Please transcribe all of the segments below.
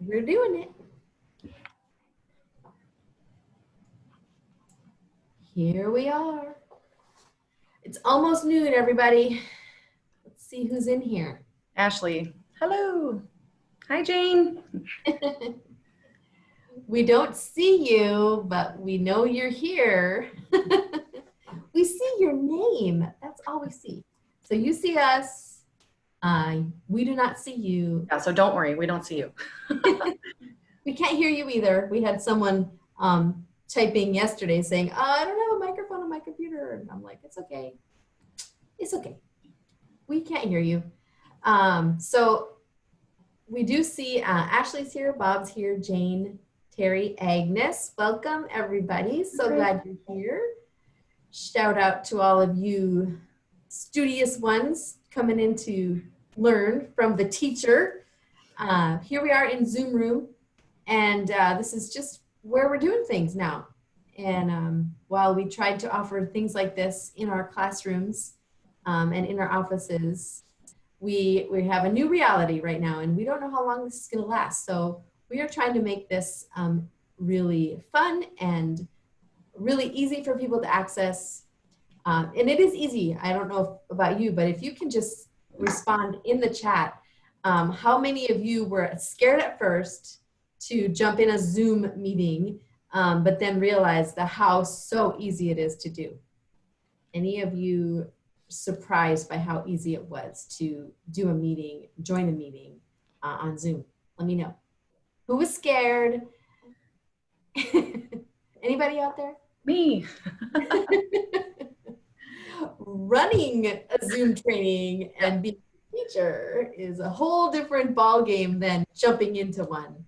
We're doing it. Here we are. It's almost noon, everybody. Let's see who's in here. Ashley, hello. Hi, Jane. We don't see you, but we know you're here. We see your name. That's all we see. So you see us. We do not see you. Yeah, so don't worry, we don't see you. We can't hear you either. We had someone typing yesterday saying, I don't have a microphone on my computer. And I'm like, it's okay. It's okay. We can't hear you. So we do see Ashley's here, Bob's here, Jane, Terry, Agnes. Welcome, everybody. So glad you're here. Shout out to all of you studious ones coming in to learn from the teacher. Here we are in Zoom room, and this is just where we're doing things now. And while we tried to offer things like this in our classrooms and in our offices, we have a new reality right now, and we don't know how long this is going to last. So we are trying to make this really fun and really easy for people to access. And it is easy. I don't know about you, but if you can just respond in the chat, how many of you were scared at first to jump in a Zoom meeting, but then realized how so easy it is to do? Any of you surprised by how easy it was to do a meeting, join a meeting on Zoom? Let me know. Who was scared? Anybody out there? Me. Running a Zoom training and being a teacher is a whole different ball game than jumping into one.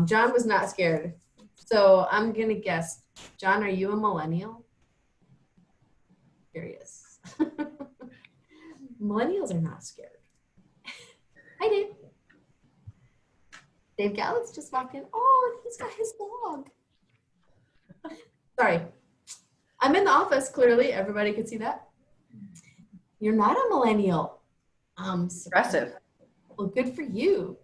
John was not scared. So I'm gonna guess, John, are you a millennial? Curious. Millennials are not scared. Hi, Dave. Dave Gallett's just walked in. Oh, and he's got his dog. Sorry. I'm in the office, clearly. Everybody could see that. You're not a millennial. Impressive. Well, good for you.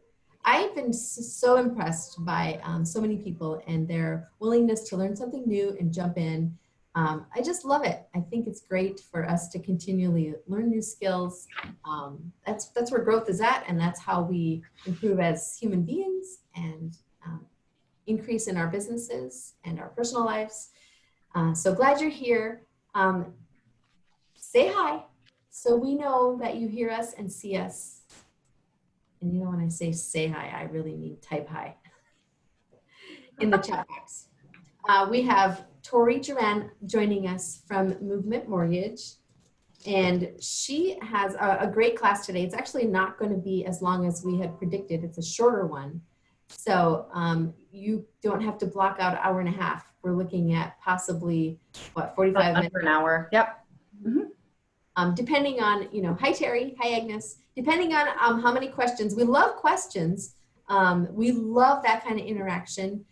I've been so impressed by so many people and their willingness to learn something new and jump in. I just love it. I think it's great for us to continually learn new skills. That's where growth is at, and that's how we improve as human beings and increase in our businesses and our personal lives. So glad you're here. Say hi so we know that you hear us and see us. And you know, when I say hi, I really mean type hi in the chat box. We have Tori Juran joining us from Movement Mortgage, and she has a great class today. It's actually not going to be as long as we had predicted. It's a shorter one. So you don't have to block out an hour and a half. We're looking at possibly, what, 45 minutes? An hour, yep. Mm-hmm. Depending on, you know, hi Terry, hi Agnes. Depending on how many questions. We love questions. We love that kind of interaction.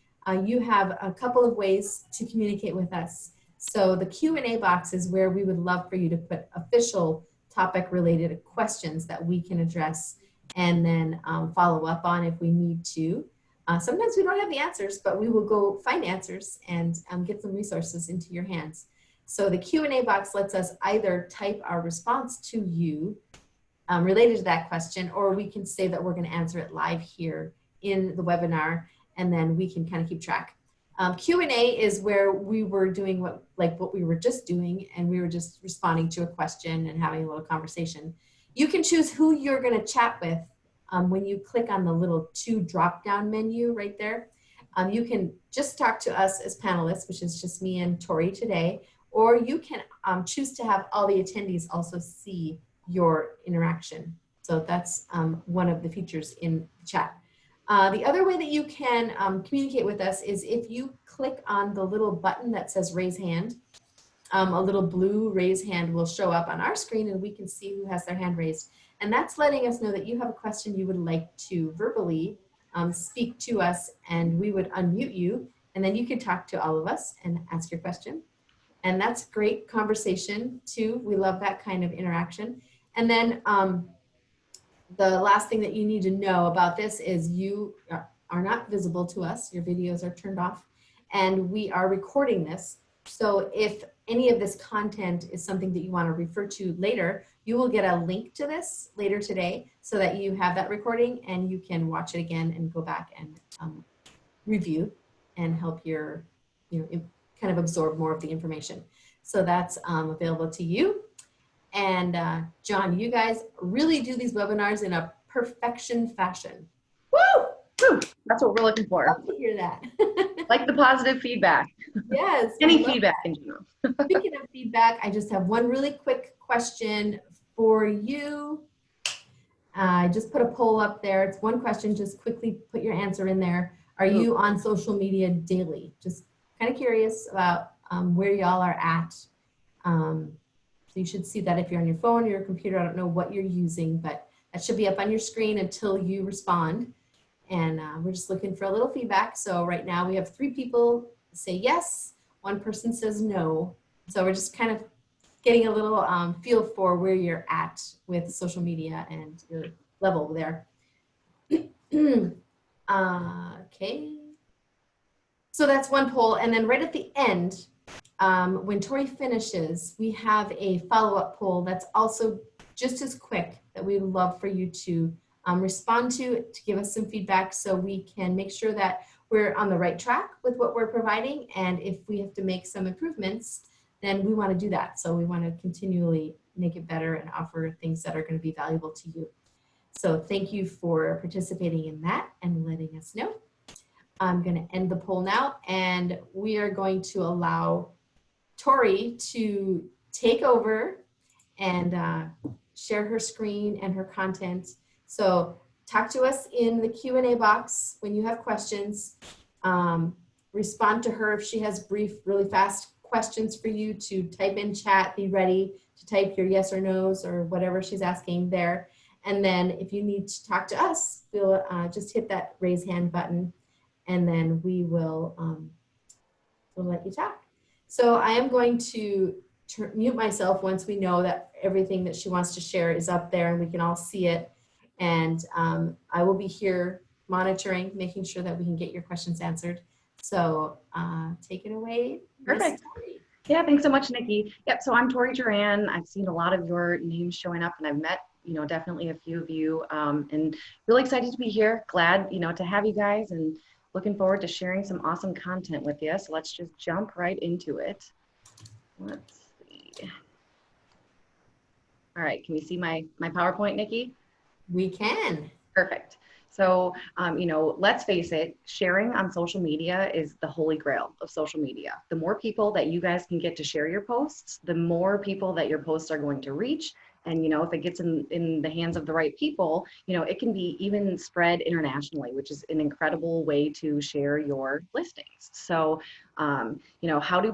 You have a couple of ways to communicate with us. So the Q&A box is where we would love for you to put official topic related questions that we can address and then follow up on if we need to. Sometimes we don't have the answers, but we will go find answers and get some resources into your hands. So the Q&A box lets us either type our response to you related to that question, or we can say that we're going to answer it live here in the webinar, and then we can kind of keep track. Q&A is where we were doing what we were just doing, and we were just responding to a question and having a little conversation. You can choose who you're going to chat with when you click on the little 2 drop-down menu right there. You can just talk to us as panelists, which is just me and Tori today, or you can choose to have all the attendees also see your interaction. So that's one of the features in chat. The other way that you can communicate with us is if you click on the little button that says raise hand. A little blue raise hand will show up on our screen, and we can see who has their hand raised. And that's letting us know that you have a question you would like to verbally speak to us, and we would unmute you, and then you could talk to all of us and ask your question. And that's great conversation too. We love that kind of interaction. And then the last thing that you need to know about this is are not visible to us. Your videos are turned off, and we are recording this. So if any of this content is something that you want to refer to later, you will get a link to this later today so that you have that recording and you can watch it again and go back and review and help your, kind of absorb more of the information. So that's available to you. And John, you guys really do these webinars in a perfection fashion. Woo! Woo! That's what we're looking for. Love to hear that. Like the positive feedback. Yes. Any feedback in general. Speaking of feedback, I just have one really quick question for you. I just put a poll up there. It's one question. Just quickly put your answer in there. Are you on social media daily? Just kind of curious about where y'all are at. So you should see that if you're on your phone or your computer. I don't know what you're using, but that should be up on your screen until you respond. And we're just looking for a little feedback. So right now we have 3 people say yes, 1 person says no. So we're just kind of getting a little feel for where you're at with social media and your level there. Okay. So that's one poll. And then right at the end, when Tori finishes, we have a follow-up poll that's also just as quick that we would love for you to respond to give us some feedback so we can make sure that we're on the right track with what we're providing. And if we have to make some improvements, then we want to do that. So we want to continually make it better and offer things that are going to be valuable to you. So thank you for participating in that and letting us know. I'm going to end the poll now, and we are going to allow Tori to take over and share her screen and her content. So talk to us in the Q&A box when you have questions. Respond to her if she has brief, really fast questions for you to type in chat. Be ready to type your yes or no's or whatever she's asking there. And then if you need to talk to us, we'll just hit that raise hand button, and then we will we'll let you talk. So I am going to mute myself once we know that everything that she wants to share is up there and we can all see it. And I will be here monitoring, making sure that we can get your questions answered. So take it away. Perfect. Yeah, thanks so much, Nikki. Yep, so I'm Tori Juran. I've seen a lot of your names showing up, and I've met, definitely a few of you, and really excited to be here. Glad, to have you guys, and looking forward to sharing some awesome content with you. So let's just jump right into it. Let's see. All right, can you see my PowerPoint, Nikki? We can. Perfect. So, let's face it, sharing on social media is the holy grail of social media. The more people that you guys can get to share your posts, the more people that your posts are going to reach. And, if it gets in the hands of the right people, it can be even spread internationally, which is an incredible way to share your listings. So, how do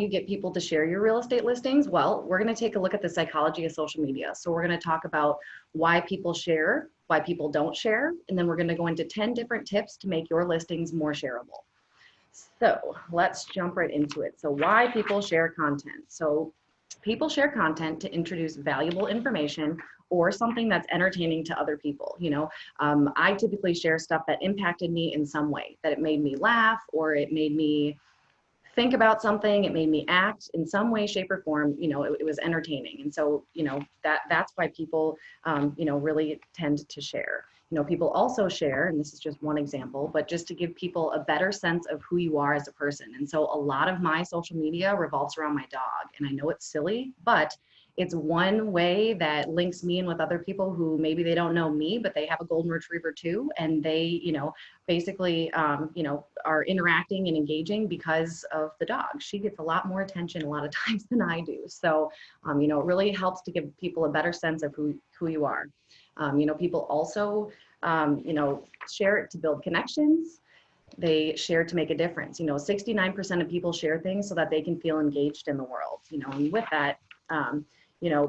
you get people to share your real estate listings? Well, we're going to take a look at the psychology of social media. So we're going to talk about why people share, why people don't share, and then we're going to go into 10 different tips to make your listings more shareable. So let's jump right into it. So why people share content. So people share content to introduce valuable information or something that's entertaining to other people. I typically share stuff that impacted me in some way, that it made me laugh, or it made me think about something, it made me act in some way, shape, or form. It was entertaining. And so, that's why people, really tend to share. People also share, and this is just one example, but just to give people a better sense of who you are as a person. And so a lot of my social media revolves around my dog. And I know it's silly, but it's one way that links me in with other people who maybe they don't know me, but they have a golden retriever too. And they, basically, are interacting and engaging because of the dog. She gets a lot more attention a lot of times than I do. So, it really helps to give people a better sense of who you are. People also, share it to build connections. They share to make a difference. 69% of people share things so that they can feel engaged in the world. And with that,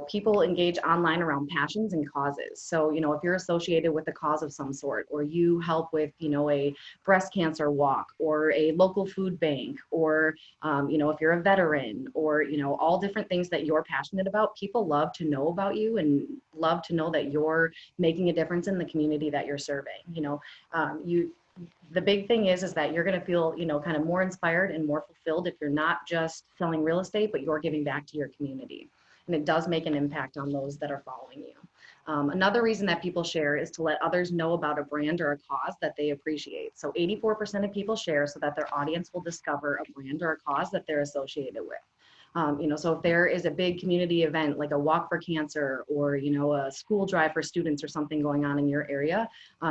People engage online around passions and causes. So, if you're associated with a cause of some sort, or you help with, a breast cancer walk or a local food bank, or, if you're a veteran, or, all different things that you're passionate about, people love to know about you and love to know that you're making a difference in the community that you're serving. The big thing is that you're going to feel, kind of more inspired and more fulfilled if you're not just selling real estate, but you're giving back to your community. And it does make an impact on those that are following you. Another reason that people share is to let others know about a brand or a cause that they appreciate. So 84% of people share so that their audience will discover a brand or a cause that they're associated with. So if there is a big community event like a walk for cancer, or, a school drive for students or something going on in your area,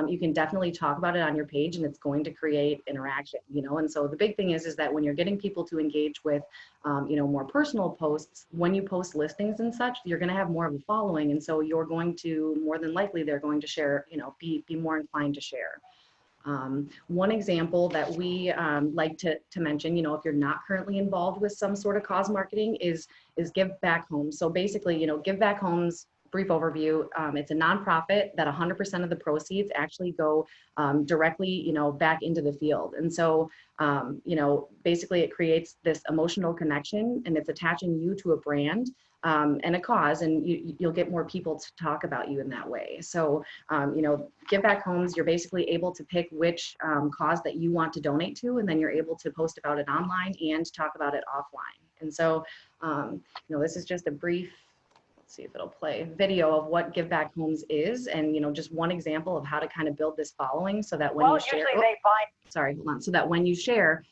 you can definitely talk about it on your page, and it's going to create interaction, and so the big thing is that when you're getting people to engage with, more personal posts, when you post listings and such, you're going to have more of a following. And so you're going to, more than likely, they're going to share, be more inclined to share. One example that we like to mention, if you're not currently involved with some sort of cause marketing, is Give Back Homes. So basically, Give Back Homes, brief overview, it's a nonprofit that 100% of the proceeds actually go directly, back into the field. And so, basically it creates this emotional connection, and it's attaching you to a brand and a cause, and you'll get more people to talk about you in that way. So, Give Back Homes, you're basically able to pick which cause that you want to donate to, and then you're able to post about it online and talk about it offline. And so, this is just a brief, let's see if it'll play, video of what Give Back Homes is, and just one example of how to kind of build this following, so that when you share, so that when you share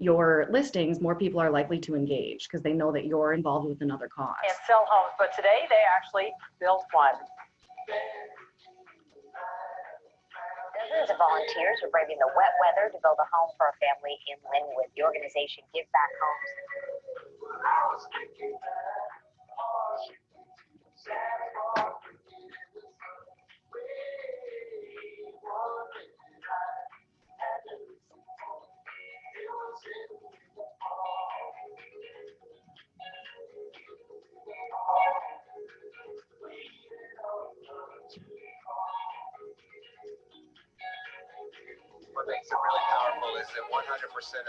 your listings, more people are likely to engage because they know that you're involved with another cause. And sell homes, but today they actually built one. Dozens of volunteers are braving the wet weather to build a home for a family in Linwood. The organization Give Back Homes. What makes it really powerful is that 100%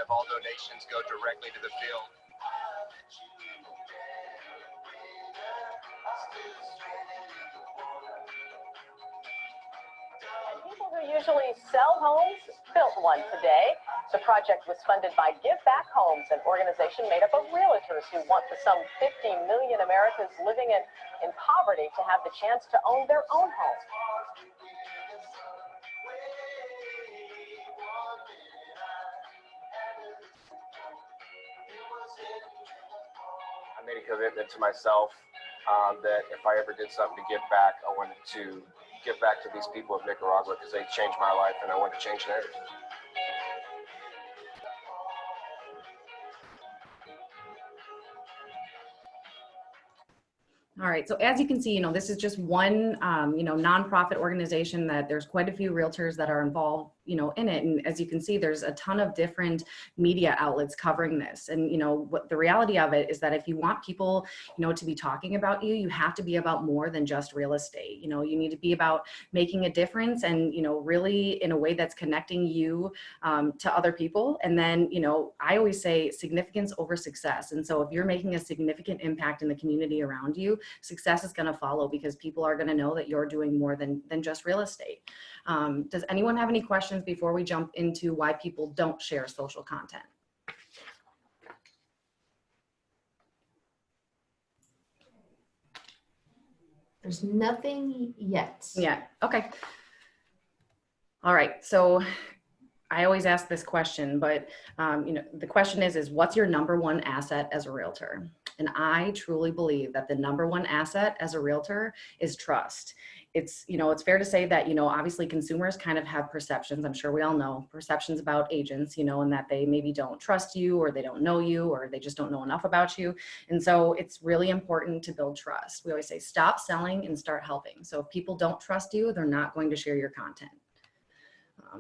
of all donations go directly to the field. And people who usually sell homes built one today. The project was funded by Give Back Homes, an organization made up of realtors who want the some 50 million Americans living in poverty to have the chance to own their own home. I made a commitment to myself that if I ever did something to give back, I wanted to give back to these people of Nicaragua because they changed my life, and I wanted to change theirs. All right, so as you can see, this is just one, nonprofit organization that there's quite a few realtors that are involved, in it. And as you can see, there's a ton of different media outlets covering this. And, what the reality of it is that if you want people, to be talking about you, you have to be about more than just real estate. You need to be about making a difference and, really in a way that's connecting you to other people. And then, I always say significance over success. And so if you're making a significant impact in the community around you, success is going to follow because people are going to know that you're doing more than just real estate. Does anyone have any questions before we jump into why people don't share social content? There's nothing yet. Yeah. Okay. All right. So I always ask this question, but the question is what's your number one asset as a realtor? And I truly believe that the number one asset as a realtor is trust. It's fair to say that, obviously consumers kind of have perceptions. I'm sure we all know perceptions about agents, and that they maybe don't trust you, or they don't know you, or they just don't know enough about you. And so it's really important to build trust. We always say, stop selling and start helping. So if people don't trust you, they're not going to share your content.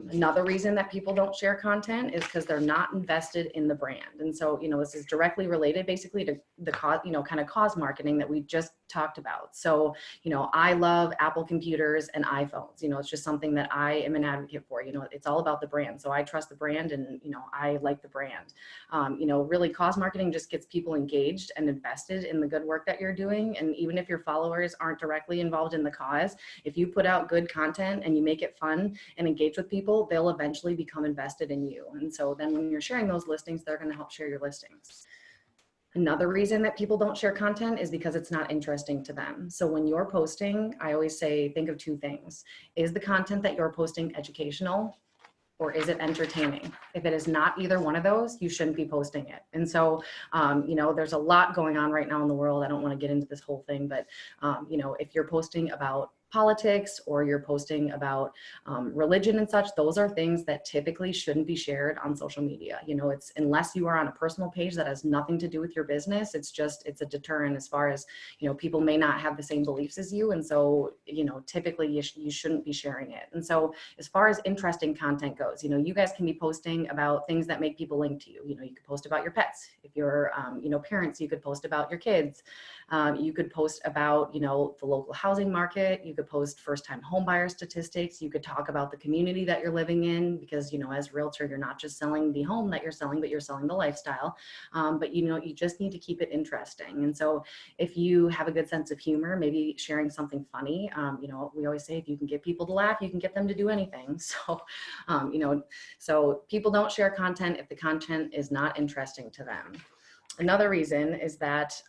Another reason that people don't share content is because they're not invested in the brand. And so, this is directly related basically to the cause, kind of cause marketing that we just talked about. So, I love Apple computers and iPhones. It's just something that I am an advocate for. It's all about the brand. So I trust the brand and, I like the brand. Really cause marketing just gets people engaged and invested in the good work that you're doing. And even if your followers aren't directly involved in the cause, if you put out good content and you make it fun and engage with people, they'll eventually become invested in you. And so then when you're sharing those listings, they're going to help share your listings. Another reason that people don't share content is because it's not interesting to them. So when you're posting, I always say, think of two things. Is the content that you're posting educational, or is it entertaining? If it is not either one of those, you shouldn't be posting it. And so, there's a lot going on right now in the world. I don't want to get into this whole thing, but, if you're posting about politics or you're posting about religion and such, those are things that typically shouldn't be shared on social media. It's unless you are on a personal page that has nothing to do with your business, it's a deterrent as far as, people may not have the same beliefs as you. And so, typically you shouldn't be sharing it. And so as far as interesting content goes, you guys can be posting about things that make people link to you. You could post about your pets. If you're, parents, you could post about your kids. You could post about, the local housing market. You could post first-time home buyer statistics. You could talk about the community that you're living in because, as a realtor, you're not just selling the home that you're selling, but you're selling the lifestyle. But, you just need to keep it interesting. And so if you have a good sense of humor, maybe sharing something funny, we always say if you can get people to laugh, you can get them to do anything. So, so people don't share content if the content is not interesting to them. Another reason is that,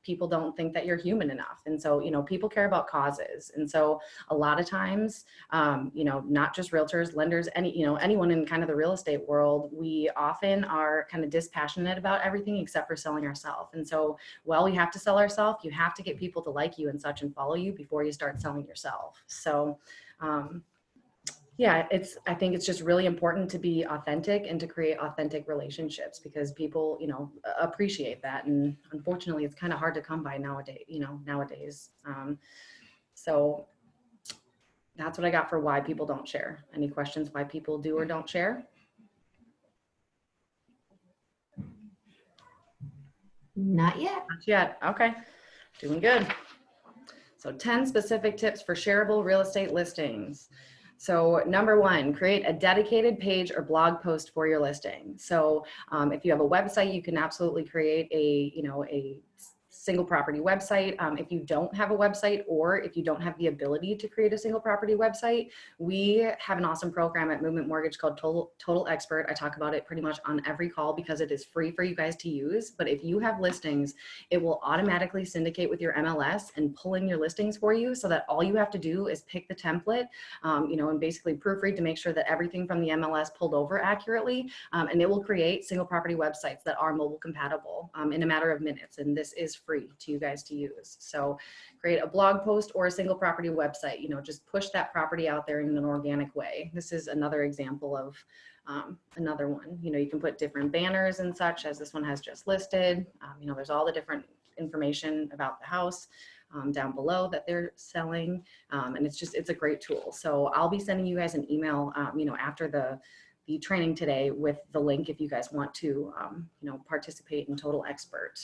people don't think that you're human enough. And so, people care about causes. And so a lot of times, not just realtors, lenders, anyone in kind of the real estate world, we often are kind of dispassionate about everything except for selling ourselves. And so while we have to sell ourselves, you have to get people to like you and such and follow you before you start selling yourself. So, yeah, I think it's just really important to be authentic and to create authentic relationships because people, appreciate that. And unfortunately, it's kind of hard to come by nowadays. So that's what I got for why people don't share. Any questions why people do or don't share? Not yet. Not yet. Okay. Doing good. So 10 specific tips for shareable real estate listings. So number one, create a dedicated page or blog post for your listing. So if you have a website, you can absolutely create a single property website. If you don't have a website or if you don't have the ability to create a single property website, we have an awesome program at Movement Mortgage called Total Expert. I talk about it pretty much on every call because it is free for you guys to use. But if you have listings, it will automatically syndicate with your MLS and pull in your listings for you so that all you have to do is pick the template, and basically proofread to make sure that everything from the MLS pulled over accurately. And it will create single property websites that are mobile compatible in a matter of minutes. And this is free to you guys to use. So create a blog post or a single property website, just push that property out there in an organic way. This is another example of another one. You can put different banners and such as this one has just listed. There's all the different information about the house down below that they're selling. And it's a great tool. So I'll be sending you guys an email, after the training today with the link if you guys want to, participate in Total Expert.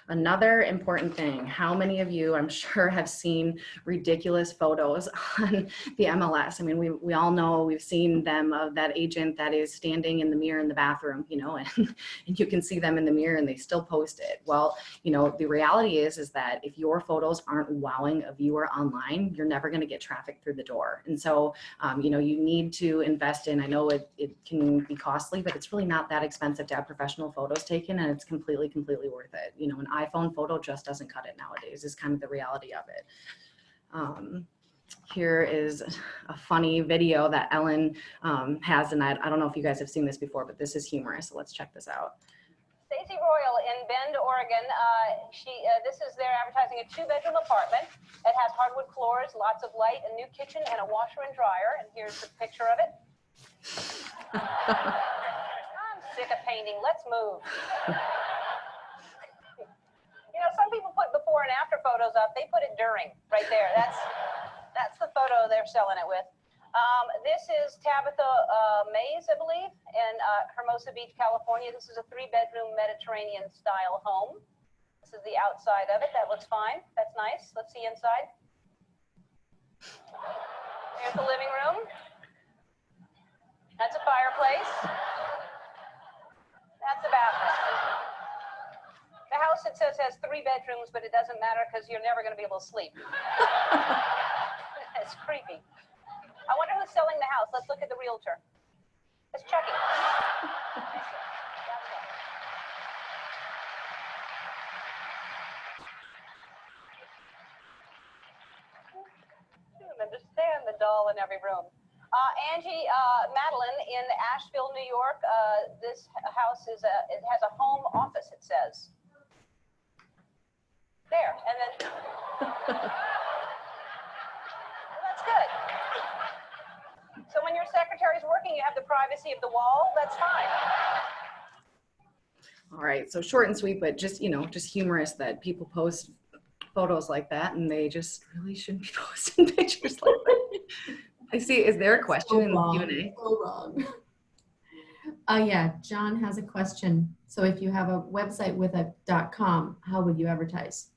Another important thing, how many of you, I'm sure, have seen ridiculous photos on the MLS? I mean, we all know, we've seen them of that agent that is standing in the mirror in the bathroom, and you can see them in the mirror and they still post it. Well, the reality is that if your photos aren't wowing a viewer online, you're never going to get traffic through the door. And so, you need to invest in, I know it can be costly, but it's really not that expensive to have professional photos taken, and it's completely worth it. An iPhone photo just doesn't cut it nowadays is kind of the reality of it. Here is a funny video that Ellen has, and I don't know if you guys have seen this before, but this is humorous. So let's check this out. Stacey Royal in Bend, Oregon. This is their advertising a 2-bedroom apartment. It has hardwood floors, lots of light, a new kitchen, and a washer and dryer. And here's the picture of it. I'm sick of painting. Let's move. Some people put before and after photos up. They put it during, right there. That's the photo they're selling it with. This is Tabitha Mays, I believe, in Hermosa Beach, California. This is a 3-bedroom Mediterranean style home. This is the outside of it. That looks fine. That's nice. Let's see inside. There's the living room. That's a fireplace. That's a bathroom. The house, it says, has 3 bedrooms, but it doesn't matter because you're never going to be able to sleep. It's creepy. I wonder who's selling the house. Let's look at the realtor. It's checking. I don't understand the doll in every room. Angie Madeline in Asheville, New York. This house is it has a home office, it says. There, and then well, that's good. So when your secretary's working, you have the privacy of the wall. That's fine. All right, so short and sweet, but just, just humorous that people post photos like that, and they just really shouldn't be posting pictures like that. I see. Is there a question in the Q&A? So wrong. Yeah, John has a question. So if you have a website with a .com, how would you advertise?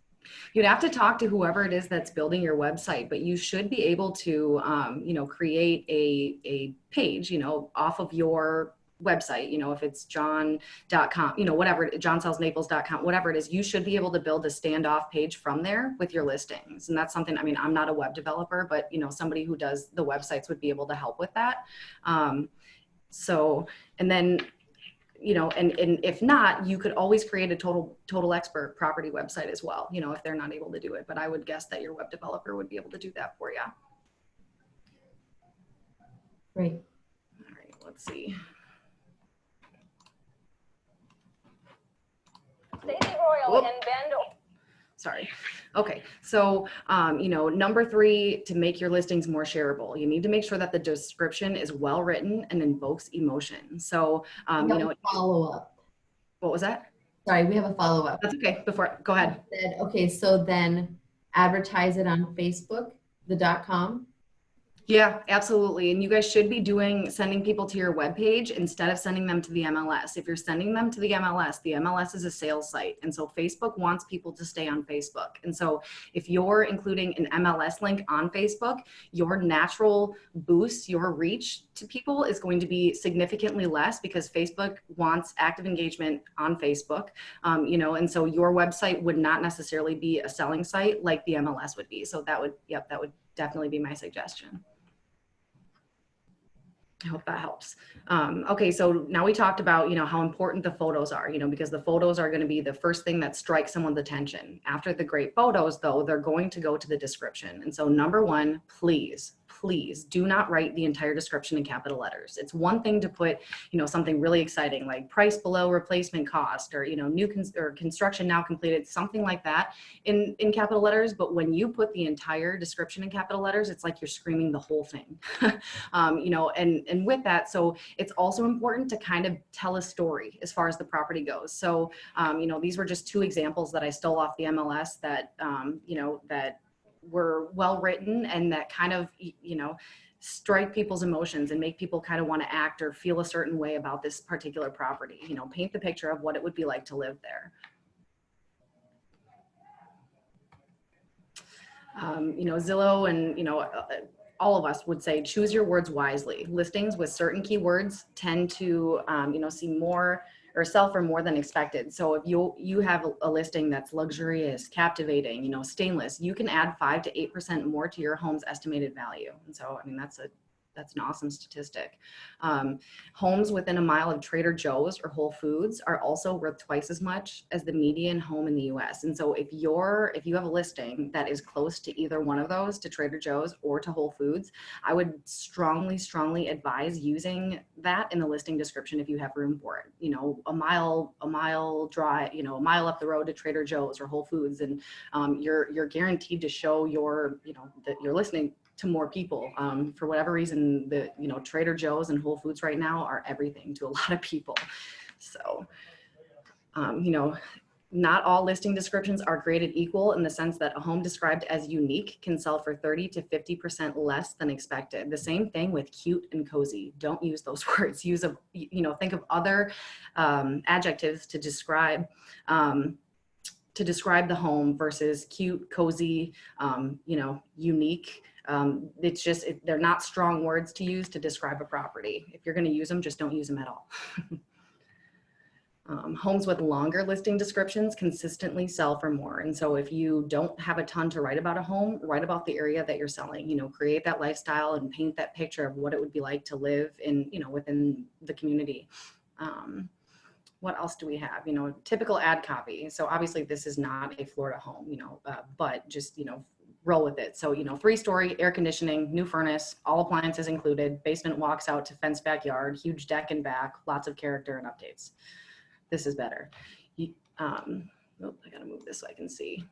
You'd have to talk to whoever it is that's building your website, but you should be able to, create a page, off of your website, if it's john.com, whatever, johnsellsnaples.com, whatever it is, you should be able to build a standoff page from there with your listings. And that's something, I'm not a web developer, but, somebody who does the websites would be able to help with that. And then, and if not, you could always create a total expert property website as well, if they're not able to do it. But I would guess that your web developer would be able to do that for you. Great. All right, let's see. Stacey Royal in Bend. Sorry. Okay. So, number 3, to make your listings more shareable, you need to make sure that the description is well written and invokes emotion. So, follow up. What was that? Sorry, we have a follow up. That's okay. Go ahead. Okay. So then advertise it on Facebook, the .com. Yeah, absolutely. And you guys should be sending people to your webpage instead of sending them to the MLS. If you're sending them to the MLS is a sales site. And so Facebook wants people to stay on Facebook. And so if you're including an MLS link on Facebook, your natural boost, your reach to people is going to be significantly less because Facebook wants active engagement on Facebook, and so your website would not necessarily be a selling site like the MLS would be. So that would definitely be my suggestion. I hope that helps. Okay, so now we talked about, how important the photos are, because the photos are going to be the first thing that strikes someone's attention. After the great photos, though, they're going to go to the description. And so number 1, please do not write the entire description in capital letters. It's one thing to put, something really exciting like price below replacement cost or, new construction now completed, something like that in capital letters. But when you put the entire description in capital letters, it's like you're screaming the whole thing, and with that, so it's also important to kind of tell a story as far as the property goes. So, these were just 2 examples that I stole off the MLS that, that were well written and that kind of, strike people's emotions and make people kind of want to act or feel a certain way about this particular property, paint the picture of what it would be like to live there. Zillow and, all of us would say, choose your words wisely. Listings with certain keywords tend to, see more or sell for more than expected. So if you have a listing that's luxurious, captivating, stainless, you can add 5 to 8% more to your home's estimated value. And so, that's an awesome statistic. Homes within a mile of Trader Joe's or Whole Foods are also worth twice as much as the median home in the US. And so if you have a listing that is close to either one of those, to Trader Joe's or to Whole Foods, I would strongly advise using that in the listing description if you have room for it. A mile drive, a mile up the road to Trader Joe's or Whole Foods, and you're guaranteed to show that you're listening to more people. For whatever reason, Trader Joe's and Whole Foods right now are everything to a lot of people. So, Not all listing descriptions are created equal in the sense that a home described as unique can sell for 30 to 50% less than expected. The same thing with cute and cozy. Don't use those words. Use a, think of other adjectives to describe the home versus cute, cozy, unique. It's just, they're not strong words to use to describe a property. If you're going to use them, just don't use them at all. Homes with longer listing descriptions consistently sell for more. And so if you don't have a ton to write about a home, write about the area that you're selling, create that lifestyle and paint that picture of what it would be like to live in, within the community. What else do we have? Typical ad copy. So obviously this is not a Florida home, but just, roll with it. So, 3-story, air conditioning, new furnace, all appliances included, basement walks out to fenced backyard, huge deck and back, lots of character and updates. This is better. I gotta move this so I can see.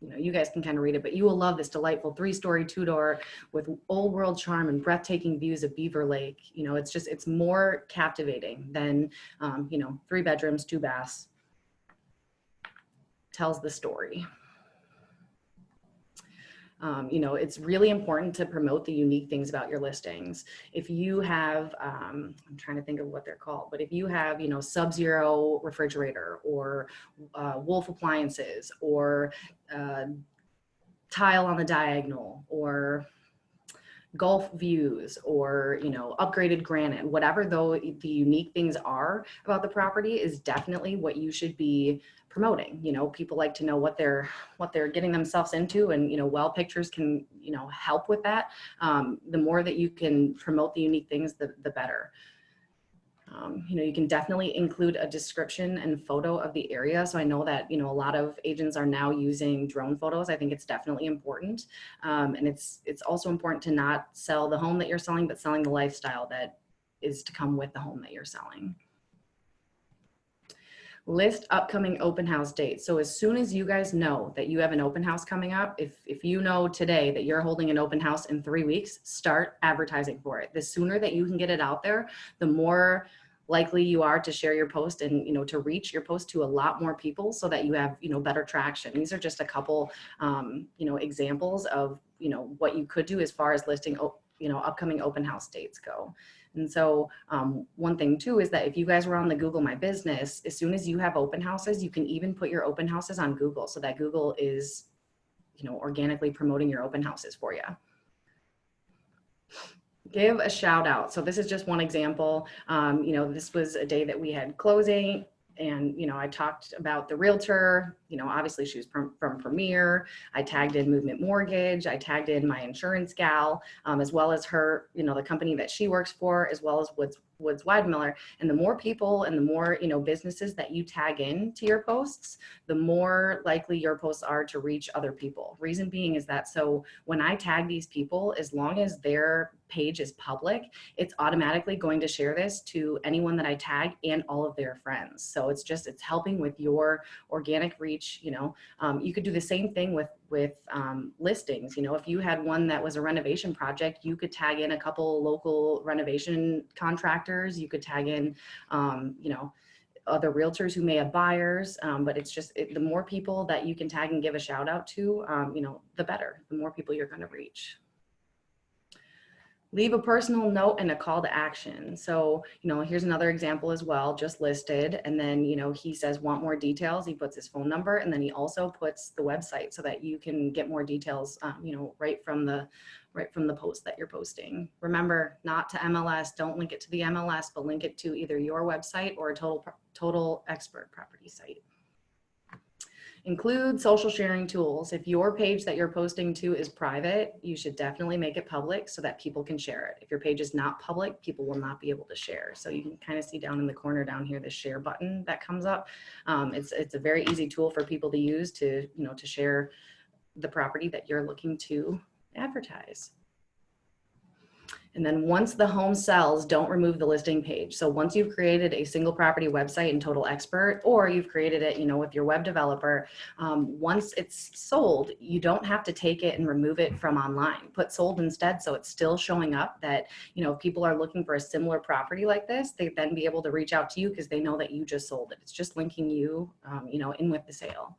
You guys can kind of read it, but you will love this delightful 3-story, 2-door with old world charm and breathtaking views of Beaver Lake. It's more captivating than, 3 bedrooms, 2 baths. Tells the story. It's really important to promote the unique things about your listings. If you have, I'm trying to think of what they're called, but if you have, Sub-Zero refrigerator or Wolf appliances or tile on the diagonal or Gulf views or, upgraded granite, whatever though the unique things are about the property is definitely what you should be promoting. People like to know what they're getting themselves into, and, well pictures can, help with that. The more that you can promote the unique things, the better. You can definitely include a description and photo of the area. So I know that, a lot of agents are now using drone photos. I think it's definitely important. And it's also important to not sell the home that you're selling, but selling the lifestyle that is to come with the home that you're selling. List upcoming open house dates. So as soon as you guys know that you have an open house coming up, if you know today that you're holding an open house in 3 weeks, start advertising for it. The sooner that you can get it out there, the more likely you are to share your post and, to reach your post to a lot more people so that you have, better traction. These are just a couple, examples of, what you could do as far as listing, upcoming open house dates go. And so one thing too is that if you guys were on the Google My Business, as soon as you have open houses, you can even put your open houses on Google so that Google is, organically promoting your open houses for you. Give a shout out. So this is just one example. This was a day that we had closing. And, I talked about the realtor, obviously she was from Premier. I tagged in Movement Mortgage. I tagged in my insurance gal, as well as her, the company that she works for, as well as Woods Weidmiller. And the more people and the more, businesses that you tag in to your posts, the more likely your posts are to reach other people. Reason being is that, so when I tag these people, as long as their page is public, it's automatically going to share this to anyone that I tag and all of their friends. So it's helping with your organic reach. You could do the same thing with listings. If you had one that was a renovation project, you could tag in a couple local renovation contractors. You could tag in, other realtors who may have buyers. But it's the more people that you can tag and give a shout out to, the better, the more people you're going to reach. Leave a personal note and a call to action. So, here's another example as well, just listed. And then, he says, want more details. He puts his phone number, and then he also puts the website so that you can get more details, right from the post that you're posting. Remember, not to MLS, don't link it to the MLS, but link it to either your website or a total expert property site. Include social sharing tools. If your page that you're posting to is private, you should definitely make it public so that people can share it. If your page is not public, people will not be able to share. So you can kind of see down in the corner down here, the share button that comes up. It's a very easy tool for people to use to share the property that you're looking to advertise. And then once the home sells, don't remove the listing page. So once you've created a single property website in Total Expert, or you've created it, with your web developer, once it's sold, you don't have to take it and remove it from online. Put sold instead, so it's still showing up that, if people are looking for a similar property like this, they then be able to reach out to you because they know that you just sold it. It's just linking you, in with the sale.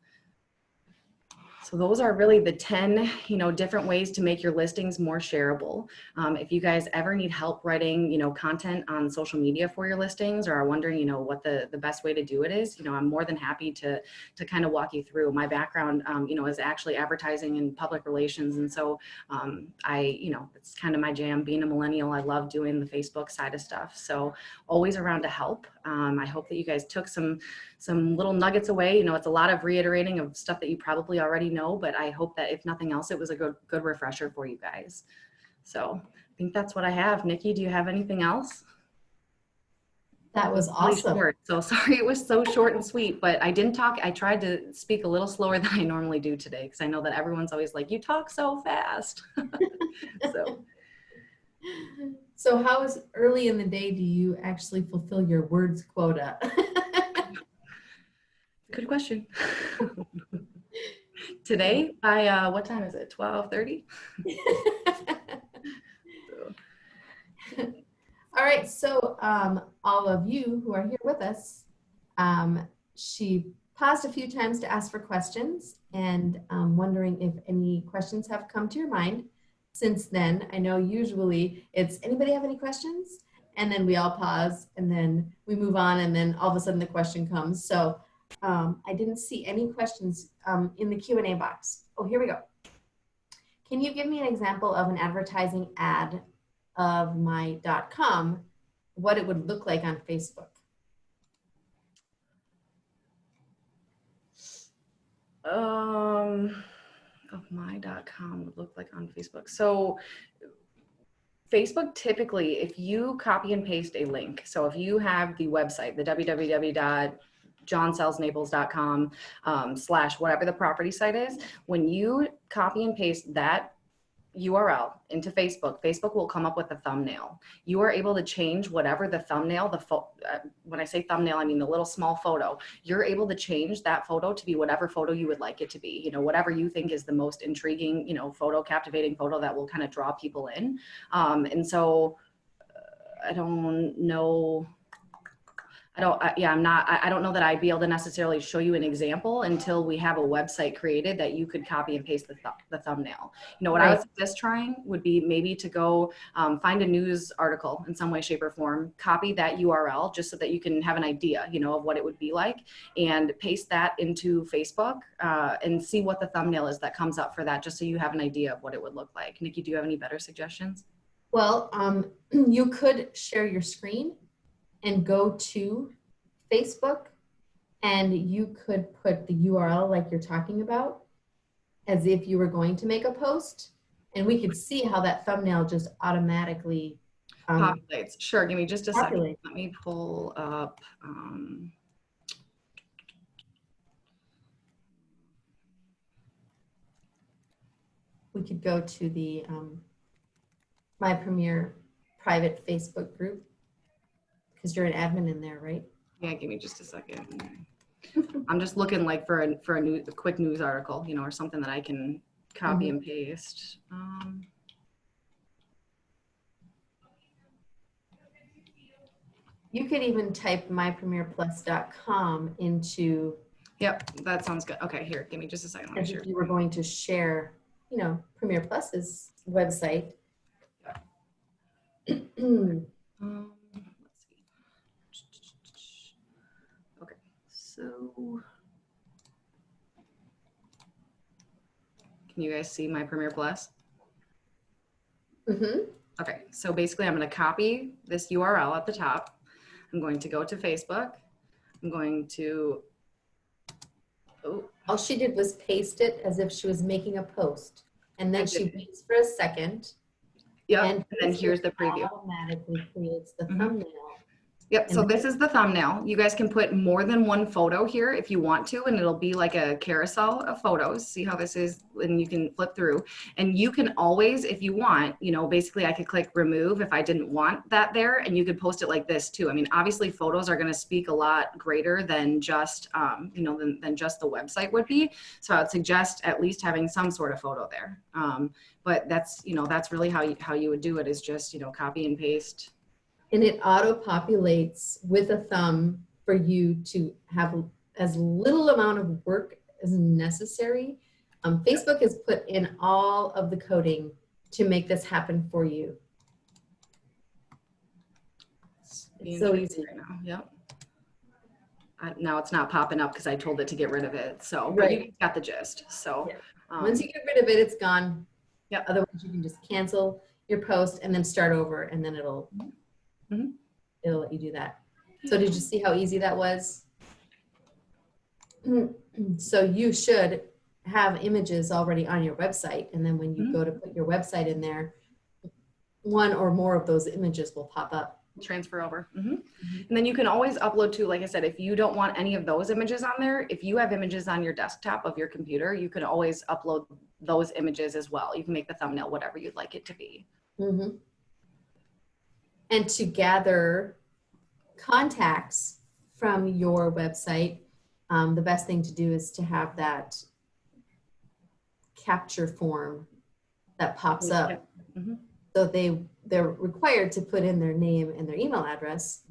So those are really the 10, different ways to make your listings more shareable. If you guys ever need help writing, content on social media for your listings, or are wondering, what the best way to do it is, I'm more than happy to kind of walk you through. My background, is actually advertising and public relations. And so it's kind of my jam. Being a millennial, I love doing the Facebook side of stuff. So always around to help. I hope that you guys took some little nuggets away. It's a lot of reiterating of stuff that you probably already know, but I hope that if nothing else, it was a good refresher for you guys. So I think that's what I have. Nikki, do you have anything else? That was awesome. Short. So sorry it was so short and sweet, but I didn't talk. I tried to speak a little slower than I normally do today because I know that everyone's always like, you talk so fast. So how is early in the day do you actually fulfill your words quota? Good question. Today, by what time is it? 12:30? All right, so all of you who are here with us, she paused a few times to ask for questions, and wondering if any questions have come to your mind since then. I know usually it's, anybody have any questions? And then we all pause, and then we move on, and then all of a sudden the question comes. So I didn't see any questions in the Q&A box. Oh, here we go. Can you give me an example of an advertising ad of my .com, what it would look like on Facebook? Of my .com would look like on Facebook. So Facebook typically, if you copy and paste a link, so if you have the website, the www.johnsellsnaples.com / whatever the property site is, when you copy and paste that URL into Facebook, Facebook will come up with a thumbnail. You are able to change whatever the thumbnail, when I say thumbnail, I mean the little small photo. You're able to change that photo to be whatever photo you would like it to be. Whatever you think is the most intriguing, captivating photo that will kind of draw people in. And so I don't know. I don't know that I'd be able to necessarily show you an example until we have a website created that you could copy and paste the thumbnail. What I would suggest trying would be maybe to go find a news article in some way, shape, or form, copy that URL just so that you can have an idea, of what it would be like, and paste that into Facebook and see what the thumbnail is that comes up for that, just so you have an idea of what it would look like. Nikki, do you have any better suggestions? Well, you could share your screen and go to Facebook, and you could put the URL like you're talking about as if you were going to make a post, and we could see how that thumbnail just automatically populates. Sure, give me just a populate. second. Let me pull up. We could go to the My Premier private Facebook group, because you're an admin in there, right? Yeah, give me just a second. I'm just looking like for a quick news article, or something that I can copy and paste. You could even type mypremierplus.com into. Yep, that sounds good. Okay, here, give me just a second. Let me As share. if you were going to share, Premier Plus's website. Let's see. Okay, so can you guys see My Premier Plus? Okay, so basically I'm going to copy this URL at the top. I'm going to go to Facebook. I'm going to, All she did was paste it as if she was making a post. And then she waits for a second. Yep, and then here's the preview. Automatically creates the thumbnail. Yep, so this is the thumbnail. You guys can put more than one photo here if you want to, and it'll be like a carousel of photos. See how this is, and you can flip through. And you can always, if you want, you know, basically I could click remove if I didn't want that there, and you could post it like this too. I mean, obviously photos are gonna speak a lot greater than just, you know, than just the website would be. So I would suggest at least having some sort of photo there. But that's, you know, that's really how you would do it, is just, you know, copy and paste. And it auto-populates with a thumb for you to have as little amount of work as necessary. Facebook has put in all of the coding to make this happen for you. It's so easy right now. Yep. Now it's not popping up because I told it to get rid of it. So, but right. you got the gist. So yeah. Once you get rid of it, it's gone. Yeah. Otherwise, you can just cancel your post and then start over, and then it'll let you do that. So did you see how easy that was? So you should have images already on your website, and then when you go to put your website in there, one or more of those images will pop up. Transfer over. And then you can always upload to, like I said, if you don't want any of those images on there, if you have images on your desktop of your computer, you can always upload those images as well. You can make the thumbnail whatever you'd like it to be. And to gather contacts from your website, the best thing to do is to have that capture form that pops up. So they're required to put in their name and their email address,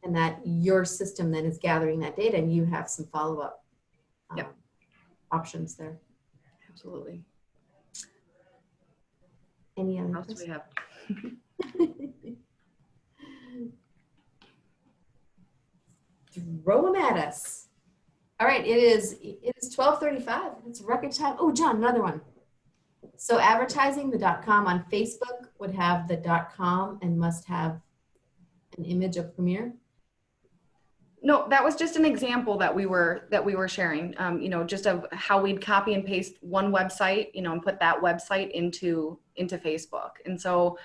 and that your system then is gathering that data, and you have some follow-up options there. Absolutely. Any other What else do we have? Throw them at us. All right, it is 12:35. It's record time. Oh, John, another one. So advertising the .com on Facebook would have the .com and must have an image of Premiere. No, that was just an example that we were sharing. You know, just of how we'd copy and paste one website, you know, and put that website into Facebook. And so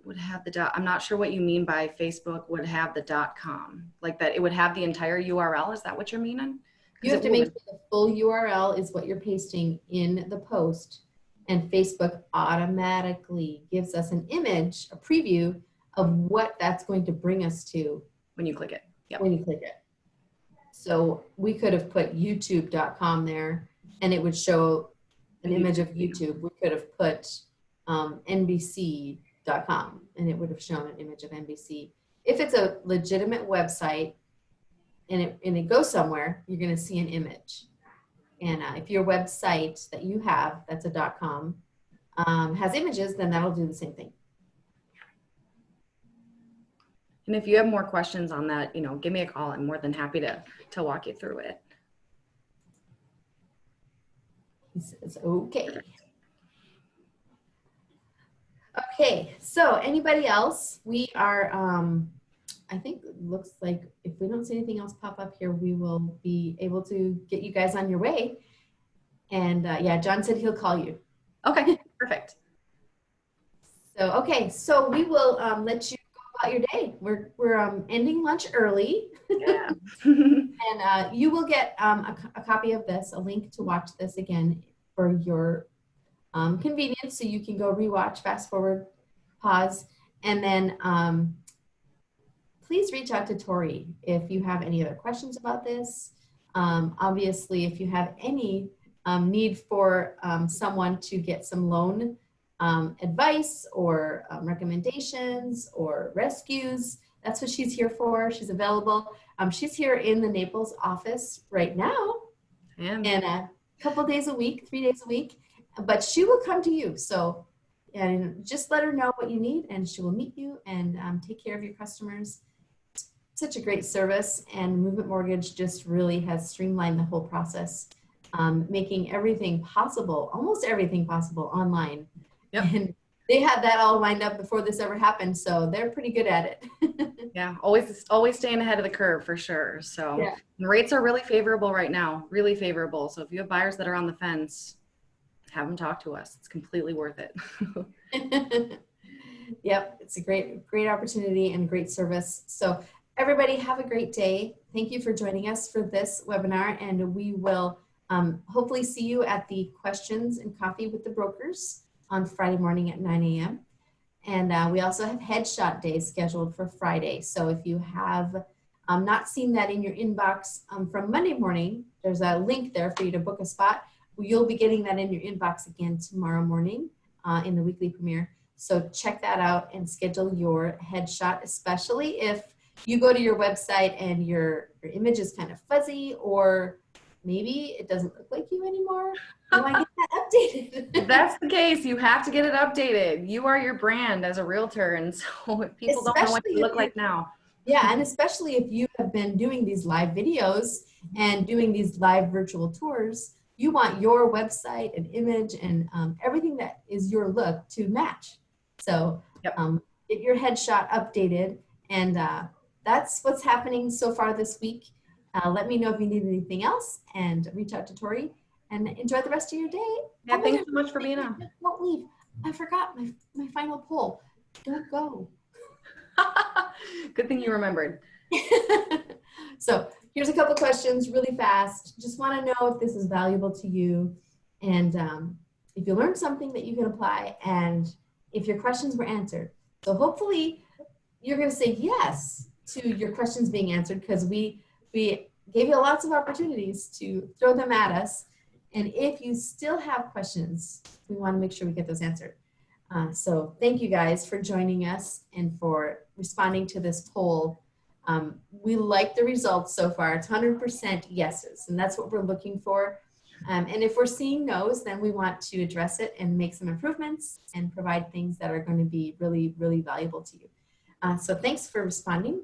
would have the I'm not sure what you mean by Facebook would have the .com, like that it would have the entire URL. Is that what you're meaning? You have to make sure the full URL is what you're pasting in the post, and Facebook automatically gives us an image, a preview of what that's going to bring us to when you click it. Yep. When you click it. So we could have put youtube.com there, and it would show an image of YouTube. We could have put NBC.com, and it would have shown an image of NBC. If it's a legitimate website and it goes somewhere, you're going to see an image. And if your website that you have, that's a .com, has images, then that'll do the same thing. And if you have more questions on that, you know, give me a call. I'm more than happy to walk you through it. He says, okay. Okay, so anybody else? We are, I think it looks like if we don't see anything else pop up here, we will be able to get you guys on your way. And yeah, John said he'll call you. Okay, perfect. So, okay, so we will let you go about your day. We're ending lunch early. Yeah. And you will get a copy of this, a link to watch this again for your convenience, so you can go rewatch, fast forward, pause, and then please reach out to Tori if you have any other questions about this. Obviously, if you have any need for someone to get some loan advice or recommendations or rescues, that's what she's here for. She's available. She's here in the Naples office right now, and a couple days a week, 3 days a week, but she will come to you. So and just let her know what you need, and she will meet you and take care of your customers. Such a great service, and Movement Mortgage just really has streamlined the whole process, making everything possible, almost everything possible online. Yep. And they had that all lined up before this ever happened, so they're pretty good at it. Yeah, always staying ahead of the curve for sure. So yeah. The rates are really favorable right now, really favorable. So if you have buyers that are on the fence, have them talk to us. It's completely worth it. Yep, it's a great opportunity and great service. So everybody have a great day. Thank you for joining us for this webinar, and we will hopefully see you at the Questions and Coffee with the Brokers on Friday morning at 9 a.m. And we also have Headshot Day scheduled for Friday. So if you have not seen that in your inbox from Monday morning, there's a link there for you to book a spot. You'll be getting that in your inbox again tomorrow morning in the weekly premiere. So check that out and schedule your headshot, especially if you go to your website and your image is kind of fuzzy, or maybe it doesn't look like you anymore. You want to get that updated. If that's the case, you have to get it updated. You are your brand as a realtor, and so if people don't know what you look like now. Yeah, and especially if you have been doing these live videos and doing these live virtual tours, you want your website and image and everything that is your look to match. So Yep. Get your headshot updated, and that's what's happening so far this week. Let me know if you need anything else, and reach out to Tori, and enjoy the rest of your day. Yeah, thanks so much for being on. Don't leave. I forgot my final poll. Don't go. Good thing you remembered. So here's a couple questions really fast. Just want to know if this is valuable to you, and if you learned something that you can apply, and if your questions were answered. So hopefully you're going to say yes to your questions being answered, because we gave you lots of opportunities to throw them at us. And if you still have questions, we want to make sure we get those answered. So thank you guys for joining us and for responding to this poll. We like the results so far. It's 100% yeses, and that's what we're looking for. And if we're seeing no's, then we want to address it and make some improvements and provide things that are going to be really, really valuable to you. So thanks for responding,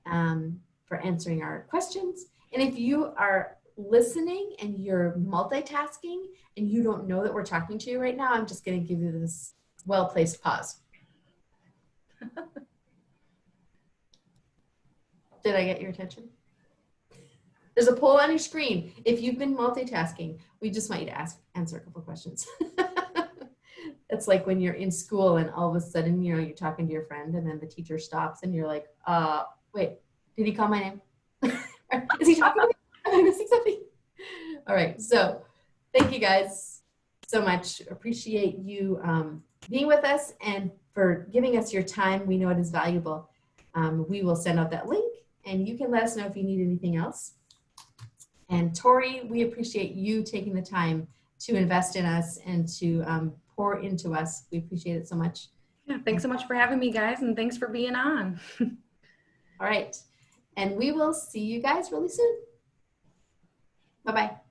for answering our questions. And if you are listening and you're multitasking and you don't know that we're talking to you right now, I'm just going to give you this well-placed pause. Did I get your attention? There's a poll on your screen. If you've been multitasking, we just want you to answer a couple questions. It's like when you're in school and all of a sudden, you know, you're talking to your friend and then the teacher stops and you're like, wait, did he call my name? Is he talking to me? Am I missing something? All right, so thank you guys so much. Appreciate you being with us and for giving us your time. We know it is valuable. We will send out that link and you can let us know if you need anything else. And Tori, we appreciate you taking the time to invest in us and to pour into us. We appreciate it so much. Yeah, thanks so much for having me, guys, and thanks for being on. All right, and we will see you guys really soon. Bye-bye.